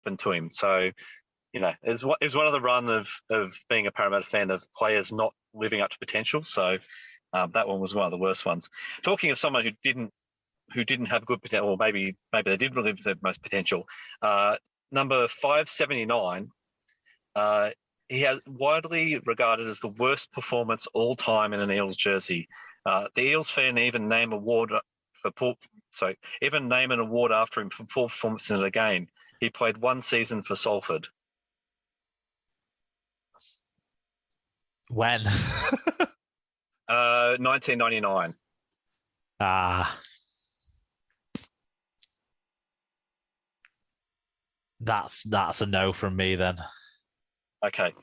happened to him. So, it's one of the run of being a Parramatta fan of players not living up to potential. So that one was one of the worst ones. Talking of someone who didn't have good potential, or maybe they did really have the most potential. Number 579, he has widely regarded as the worst performance all time in an Eels jersey. The Eels fan even name an award after him for poor performance in a game. He played one season for Salford. When? 1999. That's a no from me then. Okay.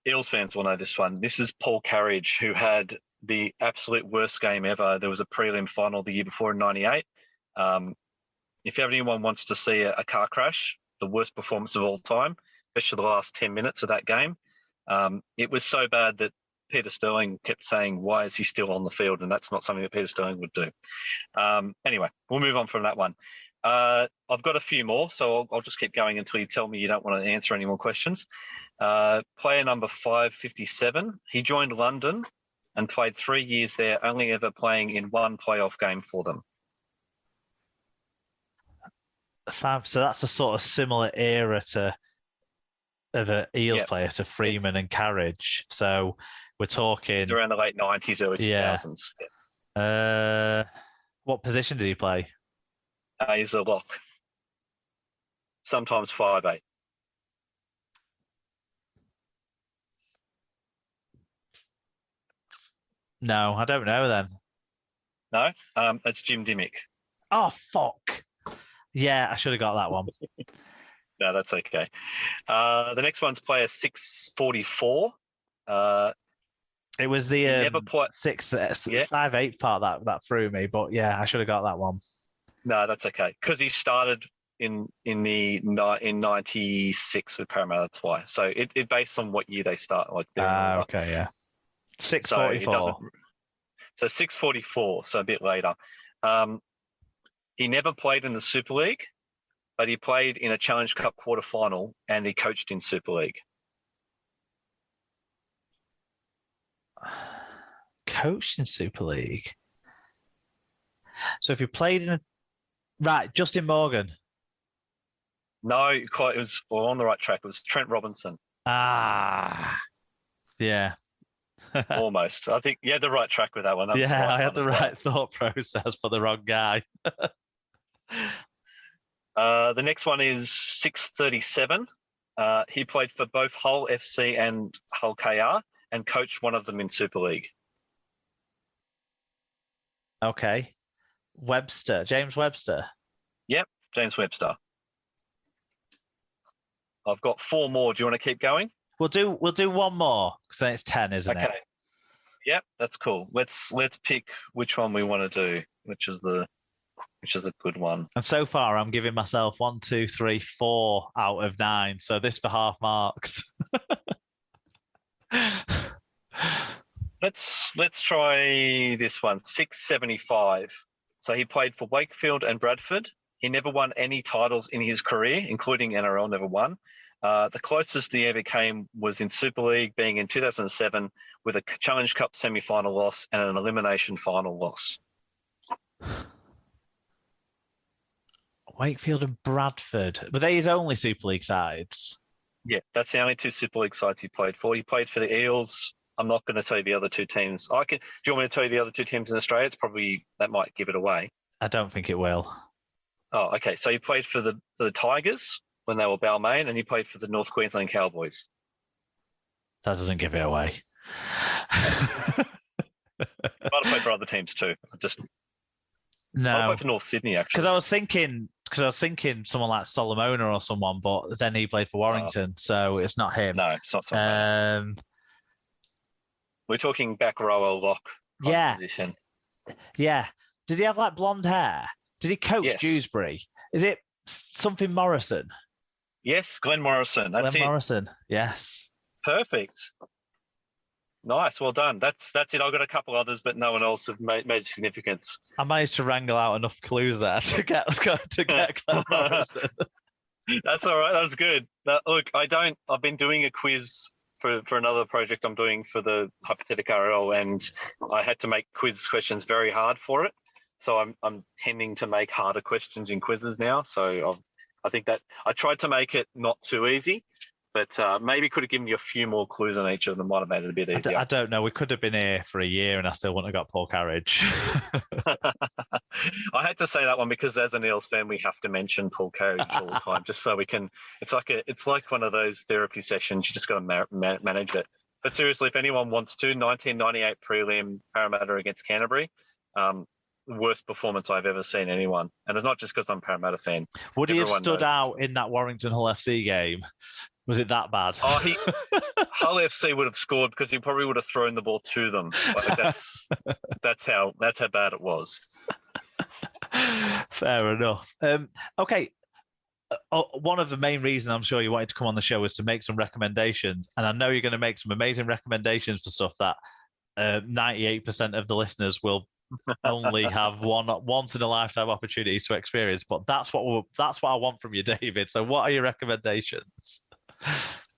Eels fans will know this one. This is Paul Carriage, who had the absolute worst game ever. There was a prelim final the year before in 98. If anyone wants to see a car crash, the worst performance of all time, especially the last 10 minutes of that game, it was so bad that Peter Sterling kept saying, why is he still on the field? And that's not something that Peter Sterling would do. Anyway, we'll move on from that one. I've got a few more, so I'll just keep going until you tell me you don't want to answer any more questions. Player number 557, he joined London and played 3 years there, only ever playing in one playoff game for them. So that's a sort of similar era of an Eels player to Freeman and Carriage. So we're talking... It's around the late 90s, early 2000s. Yeah. What position did he play? He's a lock. Sometimes 5'8". No, I don't know then. No? It's Jim Dimmick. Oh, fuck. Yeah, I should have got that one. No, that's okay. The next one's player 644. It was the 5'8" part that threw me, but yeah, I should have got that one. No, that's okay, because he started in 96 with Parramatta. That's why. So it based on what year they start. Okay, yeah. 644. So 644. So a bit later. He never played in the Super League, but he played in a Challenge Cup quarter final and he coached in Super League. Coached in Super League. So if you played in a... Right, Justin Morgan. No, it was on the right track. It was Trent Robinson. Yeah. Almost. I think you had the right track with that one. I had the right thought process for the wrong guy. The next one is 637. He played for both Hull FC and Hull KR and coached one of them in Super League. Okay. James Webster. Yep, James Webster. I've got 4 more. Do you want to keep going? We'll do one more because then it's 10, isn't it? Okay. Yep, that's cool. Let's pick which one we want to do, which is a good one. And so far, I'm giving myself 1, 2, 3, 4 out of 9. So this for half marks. Let's try this one. 675. So he played for Wakefield and Bradford. He never won any titles in his career, including NRL, never won. The closest he ever came was in Super League, being in 2007 with a Challenge Cup semi-final loss and an elimination final loss. Wakefield and Bradford. Were they his only Super League sides? Yeah, that's the only 2 Super League sides he played for. He played for the Eels. I'm not going to tell you the other 2 teams. Do you want me to tell you the other 2 teams in Australia? That might give it away. I don't think it will. Oh, okay. So he played for the Tigers when they were Balmain, and he played for the North Queensland Cowboys. That doesn't give it away. Might have played for other teams too. No. Might have played for North Sydney, actually. Because I was thinking someone like Solomona or someone, but then he played for Warrington, so it's not him. No, it's not Solomona. We're talking back row lock position. Yeah. Did he have like blonde hair? Did he coach Dewsbury? Is it something Morrison? Yes, Glenn Morrison. That's Glenn Morrison. Yes. Perfect. Nice. Well done. That's it. I've got a couple others, but no one else have made significance. I managed to wrangle out enough clues there to get Glenn Morrison. That's all right. That's good. Look, I've been doing a quiz for another project I'm doing for the hypothetical RL, and I had to make quiz questions very hard for it. So I'm tending to make harder questions in quizzes now. So I think that I tried to make it not too easy, but maybe could have given you a few more clues on each of them. Might have made it a bit easier. I don't know. We could have been here for a year, and I still wouldn't have got Paul Carriage. I had to say that one because as an Eels fan, we have to mention Paul Carriage all the time, just so we can. It's like one of those therapy sessions. You just got to manage it. But seriously, if anyone wants to, 1998 prelim Parramatta against Canterbury, worst performance I've ever seen anyone, and it's not just because I'm a Parramatta fan. Would he have stood out in that Warrington Hull FC game? Was it that bad? Oh, Hull FC would have scored because he probably would have thrown the ball to them. Like that's how bad it was. Fair enough. Okay. One of the main reasons I'm sure you wanted to come on the show was to make some recommendations, and I know you're going to make some amazing recommendations for stuff that 98% of the listeners will only have once in a lifetime opportunities to experience. But that's what I want from you, David. So, what are your recommendations?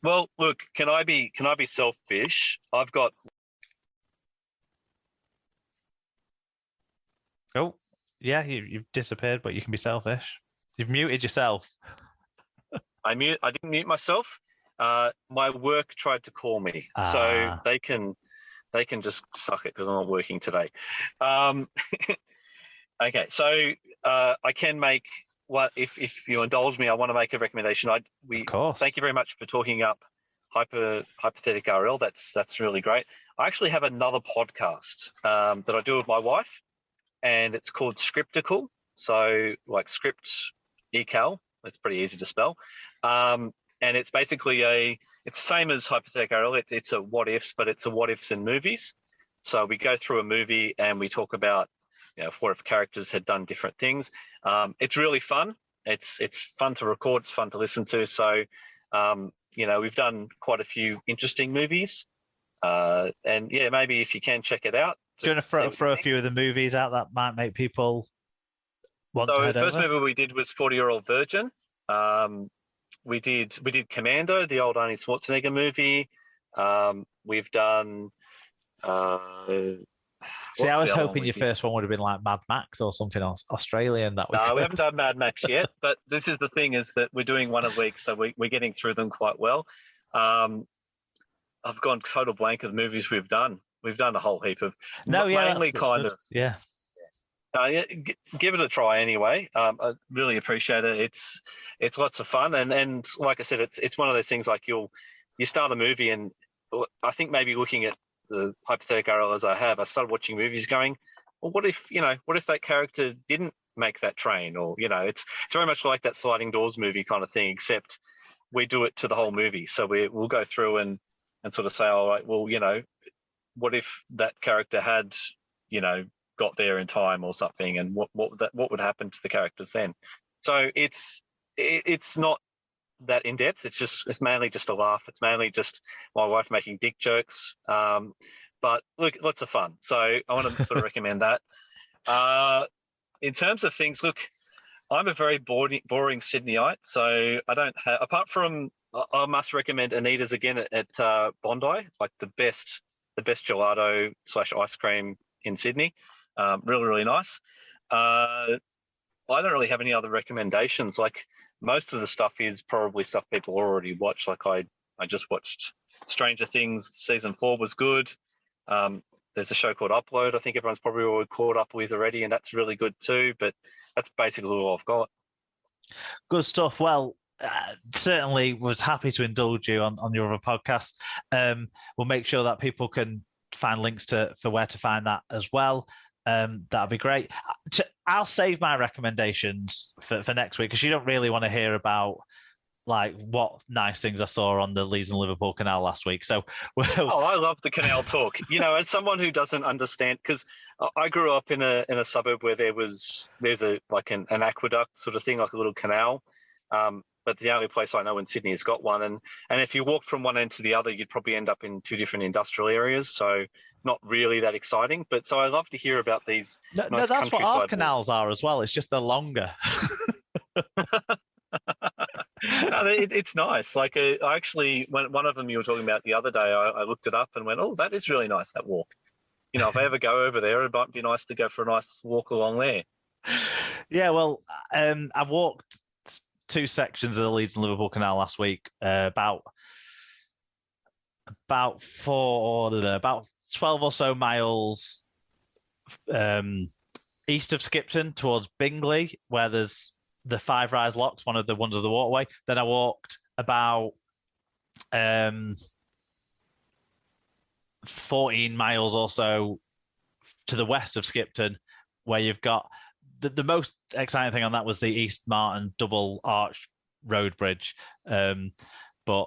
Well, look, can I be selfish? I've got. Oh, yeah, you've disappeared, but you can be selfish. You've muted yourself. I didn't mute myself. My work tried to call me, so they can just suck it because I'm not working today. Okay, so I can make if you indulge me, I want to make a recommendation. Of course. Thank you very much for talking up hypothetical RL. That's really great. I actually have another podcast that I do with my wife, and it's called Scriptical. So like script ecal. It's pretty easy to spell. And it's basically it's the same as hypothetical RL. It's a what ifs, but it's a what ifs in movies. So we go through a movie and we talk about, what if characters had done different things. It's really fun. It's fun to record. It's fun to listen to. So, we've done quite a few interesting movies. And yeah, maybe if you can check it out. Do you want to throw a few of the movies out that might make people want to head over? So the first movie we did was 40-Year-Old Virgin. We did Commando, the old Arnie Schwarzenegger movie. We've done. See, I was hoping your first one would have been like Mad Max or something else Australian. No, we haven't done Mad Max yet. But this is the thing, is that we're doing one a week, so we're getting through them quite well. I've gone total blank of the movies we've done. We've done a whole heap of. Mainly kind of. Yeah. Give it a try anyway. I really appreciate it. It's lots of fun, and like I said, it's one of those things like you start a movie, and I think maybe looking at the hypothetical RL as I started watching movies going, well, what if that character didn't make that train, or it's very much like that Sliding Doors movie kind of thing, except we do it to the whole movie. So we'll go through and sort of say, all right, well, what if that character had got there in time or something, and what would happen to the characters then? So it's not that in depth. It's mainly just a laugh. It's mainly just my wife making dick jokes. But look, lots of fun. So I want to sort of recommend that. In terms of things, look, I'm a very boring Sydneyite, so I don't have, apart from, I must recommend Anita's again at Bondi, like the best gelato / ice cream in Sydney. Really, really nice. I don't really have any other recommendations. Like most of the stuff is probably stuff people already watch. Like I just watched Stranger Things. Season 4 was good. There's a show called Upload. I think everyone's probably already caught up with already, and that's really good too. But that's basically all I've got. Good stuff. Well, certainly was happy to indulge you on your other podcast. We'll make sure that people can find links for where to find that as well. That'd be great. I'll save my recommendations for next week, because you don't really want to hear about like what nice things I saw on the Leeds and Liverpool canal last week. So, I love the canal talk. As someone who doesn't understand, because I grew up in a suburb where there's an aqueduct sort of thing, like a little canal. But the only place I know in Sydney has got one. And if you walk from one end to the other, you'd probably end up in two different industrial areas. So not really that exciting. But so I love to hear about these. No, that's what our canals are as well. It's just they're longer. No, it's nice. Like I actually, when one of them you were talking about the other day, I looked it up and went, oh, that is really nice, that walk. If I ever go over there, it might be nice to go for a nice walk along there. Yeah, well, I walked 2 sections of the Leeds and Liverpool Canal last week, about 12 or so miles east of Skipton towards Bingley, where there's the Five Rise Locks, one of the wonders of the waterway. Then I walked about 14 miles or so to the west of Skipton, where you've got the most exciting thing on that was the East Martin double arch road bridge. But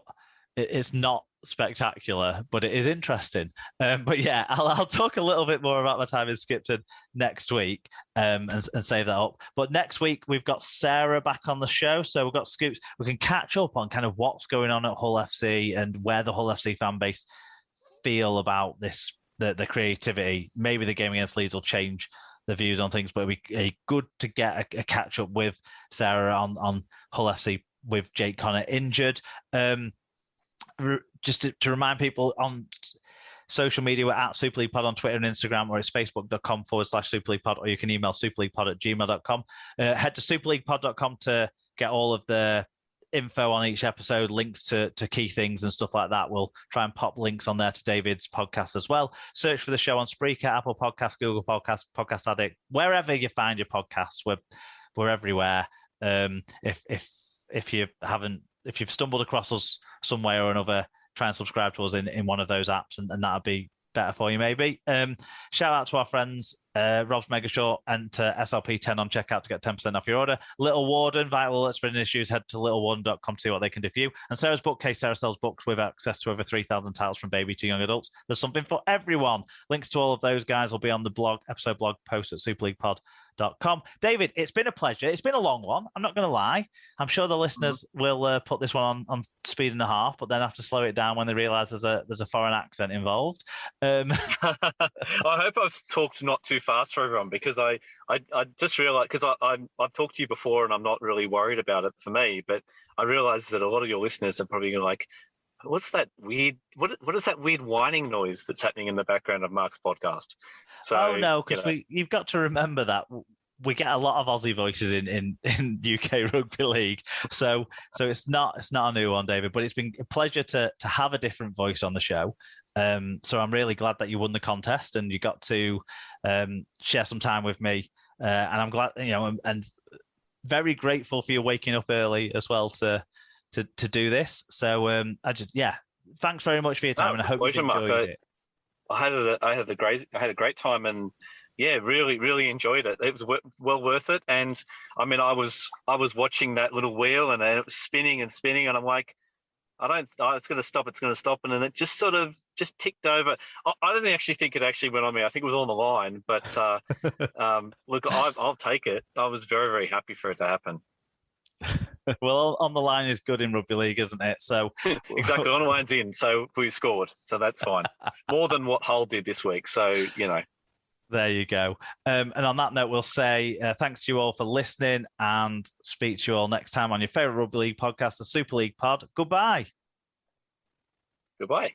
it's not spectacular, but it is interesting. But yeah, I'll talk a little bit more about my time in Skipton next week, and save that up. But next week we've got Sarah back on the show, so we've got scoops. We can catch up on kind of what's going on at Hull FC and where the Hull FC fan base feel about this, the creativity. Maybe the game against Leeds will change the views on things, but it'd be good to get a catch up with Sarah on Hull FC with Jake Connor injured. Just to remind people, on social media, we're at Super League Pod on Twitter and Instagram, or it's facebook.com/Super League Pod, or you can email superleaguepod@gmail.com. Head to superleaguepod.com to get all of the info on each episode, links to key things and stuff like that. We'll try and pop links on there to David's podcast as well. Search for the show on Spreaker, Apple Podcasts, Google Podcasts, Podcast Addict, wherever you find your podcasts. We're everywhere. If you've stumbled across us some way or another, try and subscribe to us in one of those apps, and that'll be better for you maybe. Shout out to our friends, Rob's Mega Short, and to SLP10 on checkout to get 10% off your order. Little Warden, vital alerts for any issues, head to littlewarden.com to see what they can do for you. And Sarah's bookcase, Sarah sells books with access to over 3,000 titles from baby to young adults. There's something for everyone. Links to all of those guys will be on the episode blog post at superleaguepod.com. David, it's been a pleasure. It's been a long one, I'm not going to lie. I'm sure the listeners will put this one on speed and a half, but then have to slow it down when they realise there's a foreign accent involved. I hope I've talked not too fast for everyone, because I just realised, because I've talked to you before and I'm not really worried about it for me, but I realised that a lot of your listeners are probably like, what's that weird, what is that weird whining noise that's happening in the background of Mark's podcast? So, no, because you've got to remember that we get a lot of Aussie voices in UK Rugby League, so it's not a new one, David. But it's been a pleasure to have a different voice on the show. So I'm really glad that you won the contest and you got to share some time with me. And I'm glad, and very grateful for you waking up early as well to do this. So thanks very much for your time, and I hope you enjoyed it. I had a great time, and really, really enjoyed it. It was well worth it. And I mean, I was watching that little wheel, and it was spinning and spinning, and I'm like, it's going to stop. And then it just sort of just ticked over. I didn't actually think it actually went on me. I think it was on the line, but look, I'll take it. I was very, very happy for it to happen. Well, on the line is good in rugby league, isn't it? So exactly, on the line's in. So we scored. So that's fine. More than what Hull did this week. So, There you go. And on that note, we'll say thanks to you all for listening, and speak to you all next time on your favourite rugby league podcast, the Super League Pod. Goodbye. Goodbye.